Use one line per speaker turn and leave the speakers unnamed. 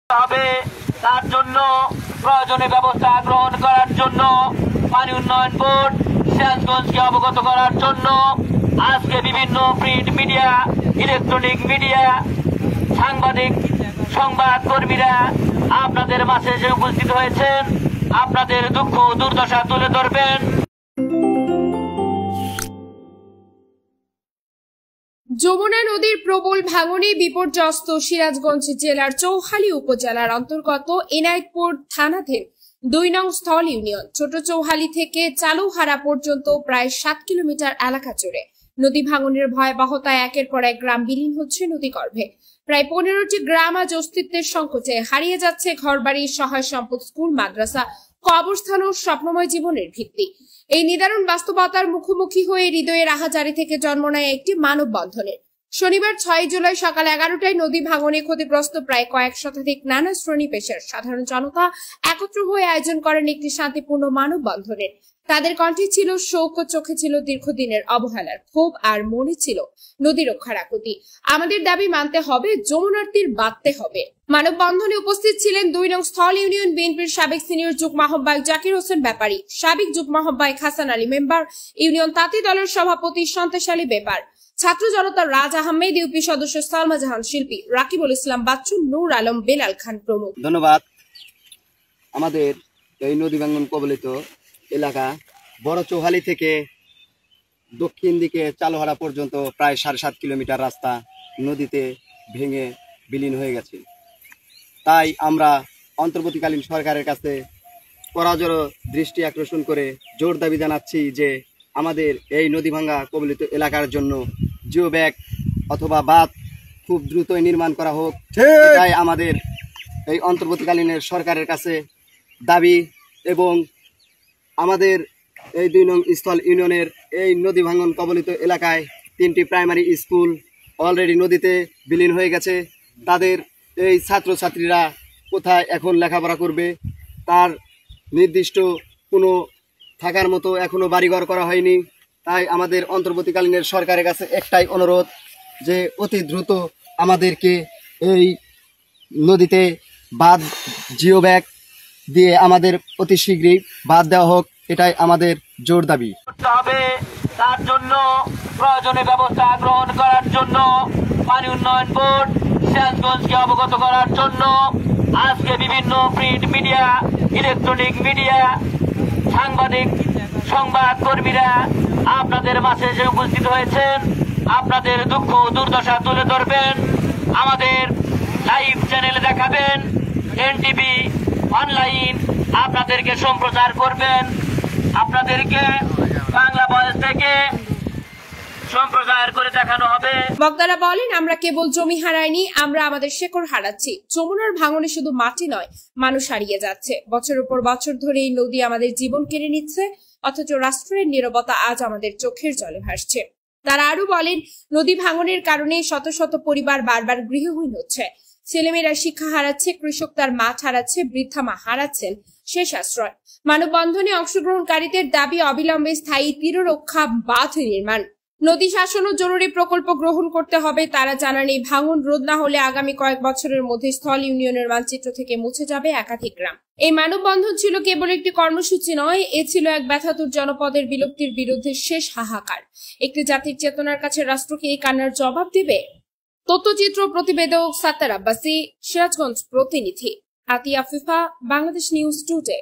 হবে তার জন্য প্রয়োজনীয় ব্যবস্থা গ্রহণ করার জন্য পানি উন্নয়ন বোর্ড সিরাজগঞ্জকে অবগত করার জন্য আজকে বিভিন্ন প্রিন্ট মিডিয়া, ইলেকট্রনিক মিডিয়া, সাংবাদিক, সংবাদ কর্মীরা আপনাদের মাঝে এসে উপস্থিত হয়েছেন। আপনাদের দুঃখ দুর্দশা তুলে ধরবেন।
যমুনা নদীর প্রবল ভাঙনে বিপর্যস্ত সিরাজগঞ্জ জেলার চৌহালি উপজেলার অন্তর্গত এনায়েতপুর থানাধীন ২ নং স্থল ইউনিয়ন। ছোট চৌহালি থেকে চালুহারা পর্যন্ত প্রায় ৭ কিলোমিটার এলাকা জুড়ে নদী ভাঙনের ভয়াবহতায় একের পর এক গ্রাম বিলীন হচ্ছে নদীগর্ভে। প্রায় ১৫টি গ্রাম আজ অস্তিত্বের সংকটে, হারিয়ে যাচ্ছে ঘরবাড়ি, সহায় সম্পদ, স্কুল, মাদ্রাসা, কবরস্থান ও স্বপ্নময় জীবনের ভিত্তি। এই নিদারুণ বাস্তবতার মুখোমুখি হয়ে হৃদয়ের আহাজারি থেকে জন্ম নেয় একটি মানববন্ধনের। শনিবার ৬ জুলাই সকাল ১১টায় নদী ভাঙনে ক্ষতিগ্রস্ত প্রায় কয়েক শতাধিক নানা শ্রেণী পেশার সাধারণ জনতা একত্র হয়ে আয়োজন করেন একটি শান্তিপূর্ণ মানববন্ধনের। তাদের কণ্ঠে ছিল শোক ও চোখে ছিল দীর্ঘদিনের অবহেলার ক্ষোভ, আর মনে ছিল নদী রক্ষার আকুতি। আমাদের দাবি মানতে হবে, যমুনার তীর বাঁধতে হবে। মানববন্ধনে উপস্থিত ছিলেন ২ নং স্থল ইউনিয়ন বিএনপির সাবেক সিনিয়র যুগ্ম আহ্বায়ক জাকির হোসেন ব্যাপারী, সাবেক যুগ্ম আহ্বায়ক হাসান আলী মেম্বার, ইউনিয়ন তাঁতি দলের সভাপতি সন্তেশ আলী ব্যাপার, ছাত্র জনতার রাজ আহমেদ, ইউপি সদস্য সালমা জাহান শিল্পী, রাকিবুল ইসলাম বাচ্চু, নূর আলম, বেলাল খান প্রমুখ।
ধন্যবাদ। আমাদের এই নদী ভাঙন কবলিত এলাকা বড় চৌহালি থেকে দক্ষিণ দিকে চালুহারা পর্যন্ত প্রায় ৭.৫ কিলোমিটার রাস্তা নদীতে ভেঙে বিলীন হয়ে গেছে। তাই আমরা অন্তর্বর্তীকালীন সরকারের কাছে কড়াজোড়ো দৃষ্টি আকর্ষণ করে জোর দাবি জানাচ্ছি যে আমাদের এই নদী ভাঙ্গা কবলিত এলাকার জন্য জিও ব্যাগ অথবা বাঁধ খুব দ্রুতই নির্মাণ করা হোক। এটাই আমাদের এই অন্তর্বর্তীকালীন সরকারের কাছে দাবি। এবং আমাদের এই ২ নং স্থল ইউনিয়নের এই নদী ভাঙন কবলিত এলাকায় ৩টি প্রাইমারি স্কুল অলরেডি নদীতে বিলীন হয়ে গেছে। তাদের এই ছাত্রছাত্রীরা কোথায় এখন লেখাপড়া করবে তার নির্দিষ্ট কোনো থাকার মতো এখনও বাড়িঘর করা হয়নি। তাই আমাদের অন্তর্বর্তীকালীন সরকারের কাছে একটাই অনুরোধ যে অতি দ্রুত আমাদেরকে এই নদীতে বাঁধ জিও ব্যাগ দিয়ে আমাদের অতি শীঘ্রই বাঁধ দেওয়া হোক। এটাই আমাদের জোর দাবি।
তার জন্য প্রয়োজনীয় ব্যবস্থা গ্রহণ করার জন্য পানি উন্নয়ন বোর্ড সিরাজগঞ্জকে অবগত করার জন্য আজকে বিভিন্ন প্রিন্ট মিডিয়া, ইলেকট্রনিক মিডিয়া, সাংবাদিক, সংবাদ কর্মীরা আপনাদের মাঝে এসে উপস্থিত হয়েছেন। আপনাদের দুঃখ দুর্দশা তুলে ধরবেন, আমাদের লাইভ চ্যানেলে দেখাবেন, এনটিভি অনলাইন আপনাদেরকে সম্প্রচার করবেন। আপনাদেরকে বাংলা ভয়েস থেকে সম্প্রচার করে দেখানো হবে।
বক্তারা বলেন, আমরা কেবল জমি হারাইনি, আমরা আমাদের শেকড় হারাচ্ছি। যমুনার ভাঙনে শুধু মাটি নয়, মানুষ হারিয়ে যাচ্ছে। বছরের পর বছর ধরে এই নদী আমাদের জীবন কেড়ে নিচ্ছে, অথচ রাষ্ট্রের নীরবতা আজ আমাদের চোখের জলে ভাসছে। তারা আরো বলেন, নদী ভাঙনের কারণে শত শত পরিবার বারবার গৃহহীন হচ্ছে, ছেলেমেয়েরা শিক্ষা হারাচ্ছে, কৃষক তার মাঠ হারাচ্ছে, বৃদ্ধা মা হারাচ্ছেন শেষ আশ্রয়। মানববন্ধনে অংশগ্রহণকারীদের দাবি অবিলম্বে স্থায়ী তীররক্ষা বাঁধ নির্মাণ, নদী শাসন ও জরুরি প্রকল্প গ্রহণ করতে হবে। তারা জানান, এই ভাঙন রোধ না হলে আগামী কয়েক বছরের মধ্যে স্থল ইউনিয়নের মানচিত্র থেকে মুছে যাবে একাধিক গ্রাম। এই মানববন্ধন ছিল কেবল একটি কর্মসূচি নয়, এ ছিল এক ব্যথাতুর জনপদের বিলুপ্তির বিরুদ্ধে শেষ হাহাকার। একটি জাতির চেতনার কাছে রাষ্ট্রকে এই কান্নার জবাব দেবে। তথ্যচিত্র প্রতিবেদক সাত্তার আব্বাসী, সিরাজগঞ্জ প্রতিনিধি। আতিয়া ফিফা, বাংলাদেশ নিউজ টুডে।